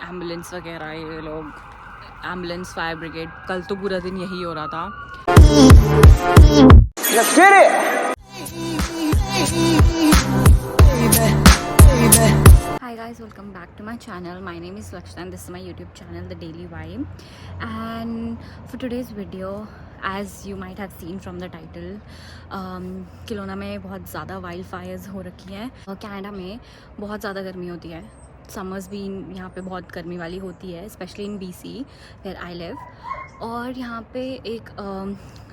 Ambulance वगैरह, ये लोग एम्बुलेंस, फायर ब्रिगेड, कल तो पूरा दिन यही हो रहा था। Hi guys, welcome back to my channel. My name is Lakshna and this is my YouTube channel, The Daily Vibe. And for today's video, as you might have seen from the title, किलोना में बहुत ज़्यादा wild Fyers हो रखी हैं। Canada में बहुत ज़्यादा गर्मी होती है, समर्स भी यहाँ पे बहुत गर्मी वाली होती है, specially in BC where I live. और यहाँ पे एक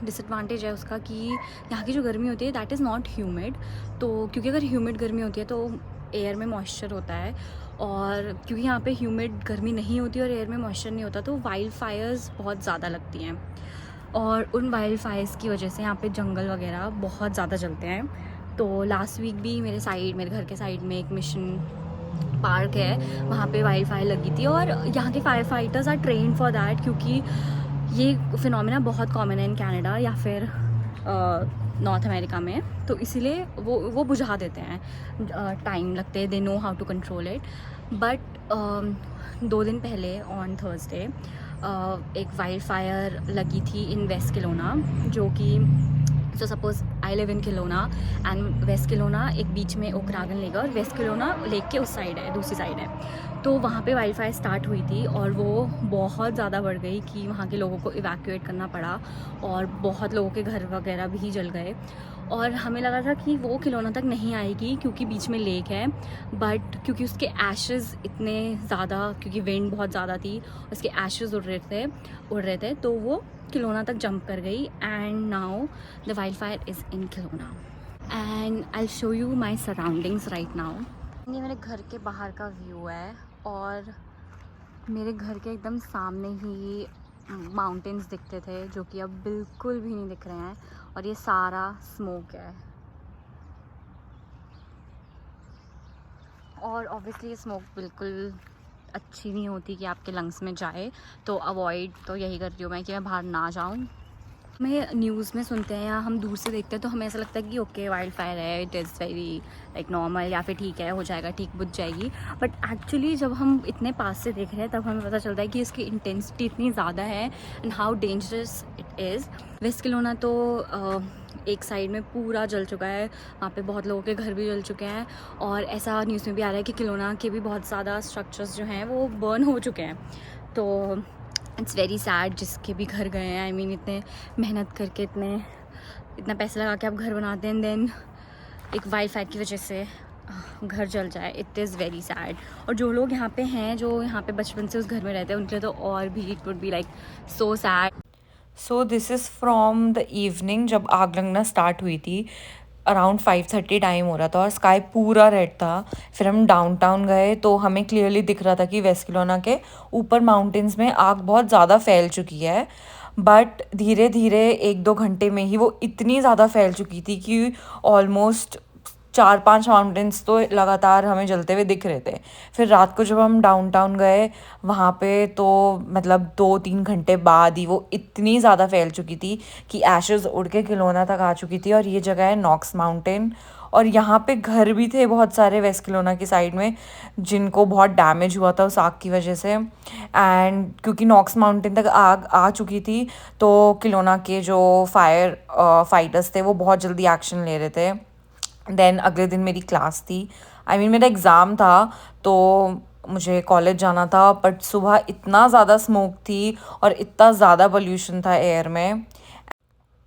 डिसएडवांटेज है उसका कि यहाँ की जो गर्मी होती है दैट इज़ नॉट ह्यूमिड। तो क्योंकि अगर ह्यूमिड गर्मी होती है तो एयर में मॉइस्चर होता है, और क्योंकि यहाँ पे ह्यूमिड गर्मी नहीं होती और एयर में मॉइस्चर नहीं होता तो वाइल्ड फायर्स बहुत ज़्यादा लगती हैं। और उन वाइल्ड फायर्स की वजह से यहाँ पे जंगल वगैरह बहुत ज़्यादा जलते हैं। तो लास्ट वीक भी मेरे घर के साइड में एक मिशन पार्क है, वहाँ पे वाइल्ड फायर लगी थी। और यहाँ के fire fighters are trained for that, क्योंकि ये फिनोमेना बहुत कॉमन है इन कनाडा या फिर नॉर्थ अमेरिका में, तो इसीलिए वो बुझा देते हैं। टाइम लगते हैं, they know how to control it. But 2 दिन पहले ऑन थर्सडे एक वाइल्ड फायर लगी थी इन वेस्ट किलोना, जो कि so suppose I live in Kelowna and west Kelowna एक बीच में ओकरागन लेक है और वेस्ट किलोना लेक के उस साइड है, दूसरी साइड है। तो वहाँ पे वाइल्ड फायर स्टार्ट हुई थी और वो बहुत ज़्यादा बढ़ गई कि वहाँ के लोगों को इवैक्यूएट करना पड़ा और बहुत लोगों के घर वगैरह भी जल गए। और हमें लगा था कि वो किलोना तक नहीं आएगी क्योंकि बीच में लेक है, बट क्योंकि उसके एशेज़ इतने ज़्यादा, क्योंकि विंड बहुत ज़्यादा थी, उसके एशेज़ उड़ रहे थे तो वो किलोना तक जंप कर गई। And now the wild fire is in Kelowna and I show you my surroundings right now. ये मेरे घर के बाहर का व्यू है और मेरे घर के एकदम सामने ही माउंटेन्स दिखते थे जो कि अब बिल्कुल भी नहीं दिख रहे हैं और ये सारा स्मोक है। और ऑब्वियसली ये स्मोक बिल्कुल अच्छी नहीं होती कि आपके लंग्स में जाए, तो अवॉइड तो यही करती हूँ मैं कि मैं बाहर ना जाऊँ। हमें न्यूज़ में सुनते हैं या हम दूर से देखते हैं तो हमें ऐसा लगता है कि ओके वाइल्ड फायर है, it is very like normal, या फिर ठीक है, हो जाएगा, ठीक बुझ जाएगी। बट एक्चुअली जब हम इतने पास से देख रहे हैं तब हमें पता चलता है कि इसकी इंटेंसिटी इतनी ज़्यादा है and how dangerous it is. West Kelowna तो एक साइड में पूरा जल चुका है, वहाँ पे बहुत लोगों के घर भी जल चुके हैं और ऐसा न्यूज़ में भी आ रहा है कि किलोना के भी बहुत ज़्यादा स्ट्रक्चर्स जो हैं वो बर्न हो चुके हैं। तो इट्स वेरी सैड जिसके भी घर गए हैं। आई मीन इतने मेहनत करके इतना पैसा लगा के आप घर बनाते हैं, देन एक वाइल्ड फायर की वजह से घर जल जाए, इट इज़ वेरी सैड। और जो लोग यहाँ पे हैं, जो यहाँ पे बचपन से उस घर में रहते हैं, उनके लिए तो और भी it would be like so sad. So this is from the evening जब आग लगना स्टार्ट हुई थी। अराउंड 5:30 टाइम हो रहा था और स्काई पूरा रेड था। फिर हम डाउनटाउन गए तो हमें क्लियरली दिख रहा था कि वेस्ट किलोना के ऊपर माउंटेन्स में आग बहुत ज़्यादा फैल चुकी है। बट धीरे धीरे 1-2 घंटे में ही वो इतनी ज़्यादा फैल चुकी थी कि ऑलमोस्ट 4-5 माउंटेन्स तो लगातार हमें जलते हुए दिख रहे थे। फिर रात को जब हम डाउनटाउन गए वहाँ पे तो मतलब 2-3 घंटे बाद ही वो इतनी ज़्यादा फैल चुकी थी कि एशेज़ उड़ के किलोना तक आ चुकी थी। और ये जगह है नॉक्स माउंटेन और यहाँ पे घर भी थे बहुत सारे वेस्ट किलोना की साइड में जिनको बहुत डैमेज हुआ था उस आग की वजह से। एंड क्योंकि नॉक्स माउंटेन तक आग आ चुकी थी तो किलोना के जो फायर फाइटर्स थे वो बहुत जल्दी एक्शन ले रहे थे। देन अगले दिन मेरी क्लास थी, मेरा एग्ज़ाम था तो मुझे कॉलेज जाना था। बट सुबह इतना ज़्यादा स्मोक थी और इतना ज़्यादा पोल्यूशन था एयर में।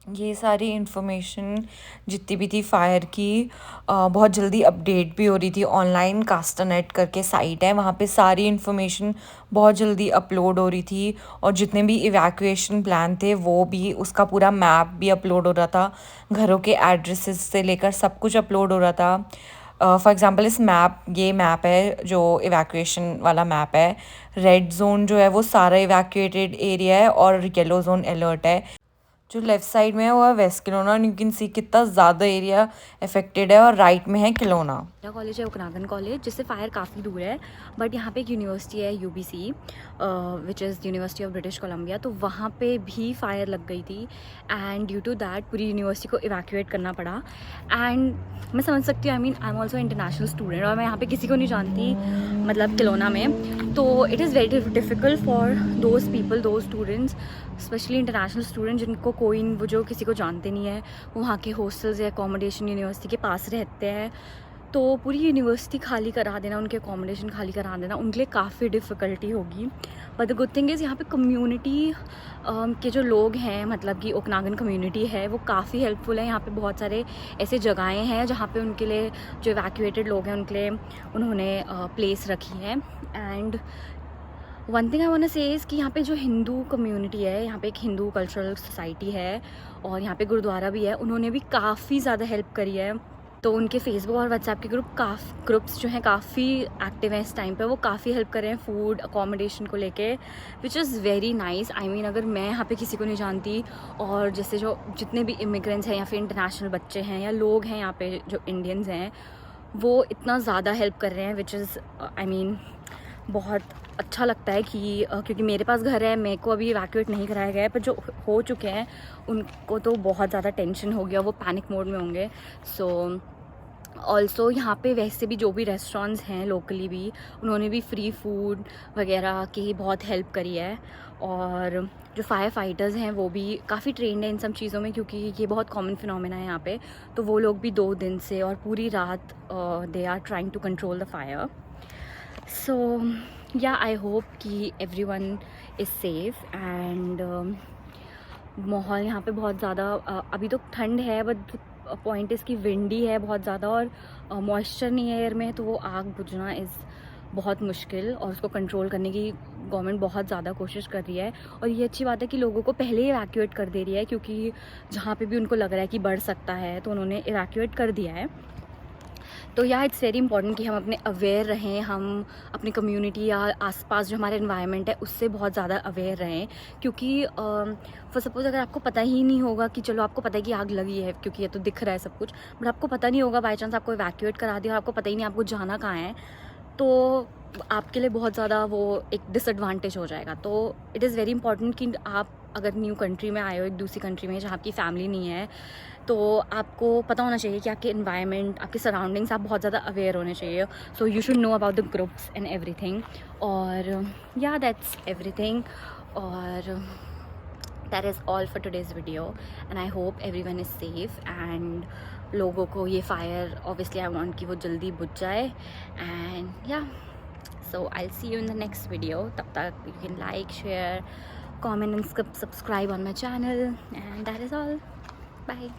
ये सारी इन्फॉर्मेशन जितनी भी थी फायर की बहुत जल्दी अपडेट भी हो रही थी। ऑनलाइन कास्टरनेट करके साइट है, वहाँ पे सारी इन्फॉर्मेशन बहुत जल्दी अपलोड हो रही थी और जितने भी इवैक्यूएशन प्लान थे वो भी, उसका पूरा मैप भी अपलोड हो रहा था, घरों के एड्रेसेस से लेकर सब कुछ अपलोड हो रहा था। फॉर एग्ज़ाम्पल ये मैप है जो इवैक्यूएशन वाला मैप है। रेड जोन जो है वो सारा इवैक्यूएटेड एरिया है और येलो जोन अलर्ट है। जो लेफ़्ट साइड में है वो है वेस्ट किलोना, यू कैन सी कितना ज़्यादा एरिया अफेक्टेड है। और राइट में है किलोना। मेरा कॉलेज है ओकनागन कॉलेज, जिससे फायर काफ़ी दूर है, बट यहाँ पे एक यूनिवर्सिटी है UBC which is university of British Columbia, तो वहाँ पे भी फायर लग गई थी एंड ड्यू टू दैट पूरी यूनिवर्सिटी को इवैक्यूएट करना पड़ा। एंड मैं समझ सकती हूँ, I am also international student और मैं यहाँ पे किसी को नहीं जानती मतलब किलोना में, तो it is very difficult for those people, those students, specially international student जिनको कोई वो जो किसी को जानते नहीं है, वो वहाँ के हॉस्टल्स या अकोमोडेशन यूनिवर्सिटी के पास रहते हैं, तो पूरी यूनिवर्सिटी खाली करा देना, उनके अकोमोडेशन खाली करा देना उनके लिए काफ़ी डिफ़िकल्टी होगी। But the good thing is यहाँ पे कम्युनिटी के जो लोग हैं, मतलब कि ओकनागन कम्युनिटी है, वो काफ़ी हेल्पफुल है। यहाँ पे बहुत सारे ऐसे जगहें हैं जहाँ पे उनके लिए, जो इवैक्यूएटेड लोग हैं उनके लिए उन्होंने प्लेस रखी है। And one thing I want to say is कि यहाँ पे जो हिंदू कम्युनिटी है, यहाँ पे एक हिंदू कल्चरल सोसाइटी है और यहाँ पे गुरुद्वारा भी है, उन्होंने भी काफ़ी ज़्यादा हेल्प करी है। तो उनके फेसबुक और व्हाट्सएप के ग्रुप्स जो हैं काफ़ी एक्टिव हैं इस टाइम पे, वो काफ़ी हेल्प कर रहे हैं फूड अकोमोडेशन को लेके, which is very nice. I mean अगर मैं यहाँ पे किसी को नहीं जानती और जैसे जो जितने भी इमिग्रेंट्स हैं या फिर इंटरनेशनल बच्चे हैं या लोग हैं यहाँ पे जो इंडियंस हैं, वो इतना ज़्यादा हेल्प कर रहे हैं, विच इज़ आई मीन बहुत अच्छा लगता है कि क्योंकि मेरे पास घर है, मेरे को अभी इवैक्यूएट नहीं कराया गया है, पर जो हो चुके हैं उनको तो बहुत ज़्यादा टेंशन हो गया, वो पैनिक मोड में होंगे। सो ऑल्सो यहाँ पे वैसे भी जो भी रेस्टोरेंट्स हैं लोकली भी, उन्होंने भी फ्री फूड वगैरह की बहुत हेल्प करी है। और जो फायर फाइटर्स हैं वो भी काफ़ी ट्रेंड है इन सब चीज़ों में, क्योंकि ये बहुत कॉमन फिनोमेना है यहाँ पे, तो वो लोग भी 2 दिन से और पूरी रात they are trying to control the fire. So yeah I hope कि एवरीवन इज़ सेफ। एंड माहौल यहाँ पे बहुत ज़्यादा अभी तो ठंड है, बट पॉइंट इसकी विंडी है बहुत ज़्यादा और मॉइस्चर नहीं है एयर में, तो वो आग बुझना इज़ बहुत मुश्किल और उसको कंट्रोल करने की गवर्नमेंट बहुत ज़्यादा कोशिश कर रही है। और ये अच्छी बात है कि लोगों को पहले ही इवैक्यूएट कर दे रही है, क्योंकि जहाँ पे भी उनको लग रहा है कि बढ़ सकता है तो उन्होंने इवैक्यूएट कर दिया है। तो या इट्स वेरी इंपॉर्टेंट कि हम अपने अवेयर रहें, हम अपनी कम्युनिटी या आसपास जो हमारा एनवायरनमेंट है उससे बहुत ज़्यादा अवेयर रहें, क्योंकि फॉर सपोज़ अगर आपको पता ही नहीं होगा कि चलो आपको पता है कि आग लगी है क्योंकि ये तो दिख रहा है सब कुछ, बट आपको पता नहीं होगा, बाई चांस आपको इवैक्यूएट करा दिया और आपको पता ही नहीं आपको जाना कहाँ है, तो आपके लिए बहुत ज़्यादा वो एक डिसएडवांटेज हो जाएगा। तो इट इज़ वेरी इंपॉर्टेंट कि आप अगर न्यू कंट्री में आए हो, एक दूसरी कंट्री में जहाँ आपकी फैमिली नहीं है, तो आपको पता होना चाहिए कि आपके इन्वायरमेंट, आपके सराउंडिंग्स, आप बहुत ज़्यादा अवेयर होने चाहिए। So you should know about the groups and everything. और या दैट्स एवरीथिंग, और that is all for today's video and I hope everyone is safe. And लोगों को ये फायर ऑब्वियसली आई वांट कि वो जल्दी बुझ जाए। And yeah so I see you in the next video. तब तक you can like, share, comment and subscribe on my channel, and that is all. Bye.